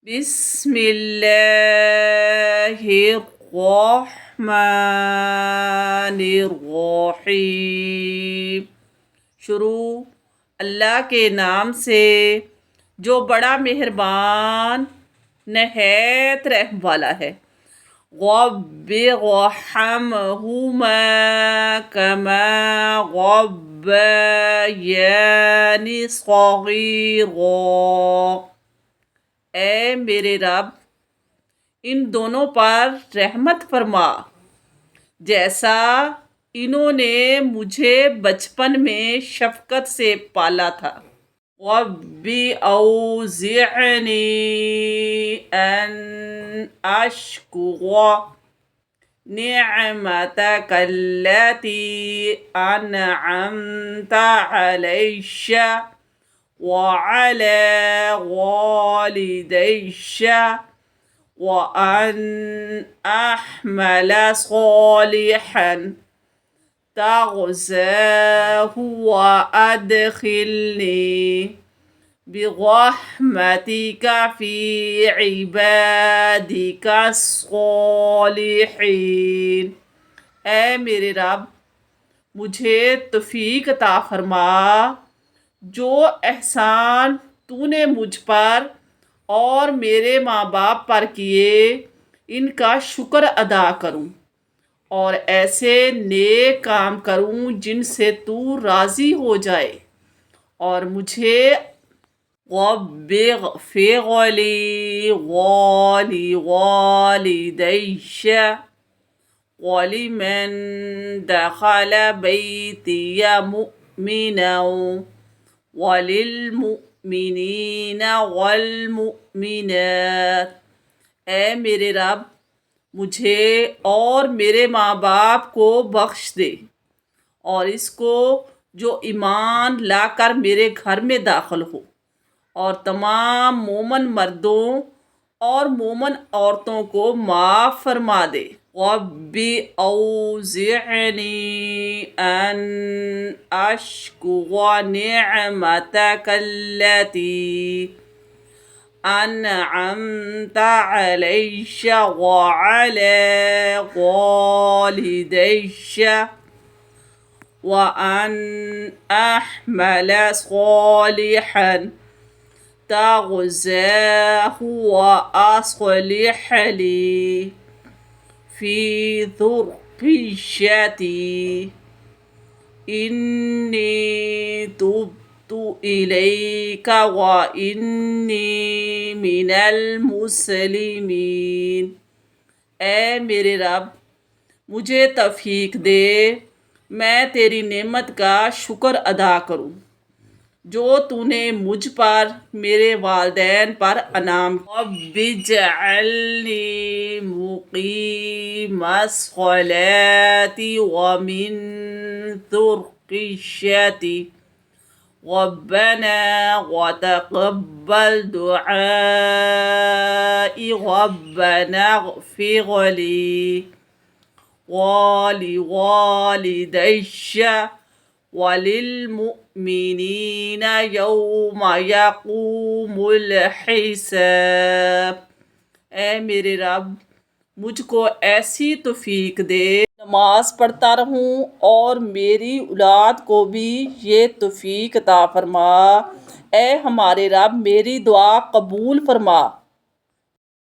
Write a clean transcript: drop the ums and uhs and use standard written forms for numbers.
बिस्मिल्लाहिर्रहमानिर्रहीम। शुरू अल्लाह के नाम से जो बड़ा मेहरबान नहायत रहम वाला है। रब्बिरहमहुमा कमा रब्बयानी सगीरा। ए मेरे रब, इन दोनों पर रहमत फरमा जैसा इन्होंने मुझे बचपन में शफ़क़त से पाला था। रब्बी औज़िअनी अन अश्कुरा निअमतकल्लती अनअमत अलैया वअला वालिदैया वअन अअमल सालिहन तर्ज़ाहु वअदखिलनी बिरहमतिका फ़ी इबादिका अस्सालिहीन। ऐ मेरे रब, मुझे तौफ़ीक अता फरमा जो एहसान तूने मुझ पर और मेरे माँ बाप पर किए, इनका शुक्र अदा करूं और ऐसे नेक काम करूं जिनसे तू राज़ी हो जाए। और मुझे रब्बिग़फ़िरली वलिवालिदैया वलिमन दख़ल बैतिया मुअमिनन वलिलमुअमिनीन वल्मुअमिनात। ऐ मेरे रब, मुझे और मेरे माँ बाप को बख्श दे और इसको जो ईमान लाकर मेरे घर में दाखिल हो, और तमाम मोमन मर्दों और मोमन औरतों को माफ़ फरमा दे। रब्बी औज़िअनी अन अश्कुरा निअमतकल्लती अनअमत अलैया वअला वालिदैया वअन अअमल सालिहन तर्ज़ाहु वअस्लिहली फ़ी ज़ुर्रिय्यती इन्नी तुब्तु इलैका व इन्नी मिनल मुस्लिमीन। ऐ मेरे रब, मुझे तौफ़ीक दे मैं तेरी नेमत का शुक्र अदा करूं जो तूने मुझ पर मेरे वालिदैन पर अनाम। रब्बिजअलनी मुक़ीमस्सलाति व मिन ज़ुर्रिय्यती रब्बना व तक़ब्बल दुआई रब्बना इग़फ़िरली वलिवालिदैया वलिलमुअमिनीन यौम यक़ूमुल हिसाब। ऐ मेरे रब, मुझको ऐसी तौफ़ीक दे नमाज पढ़ता रहूं और मेरी औलाद को भी ये तौफ़ीक अता फरमा। ऐ हमारे रब, मेरी दुआ कबूल फरमा।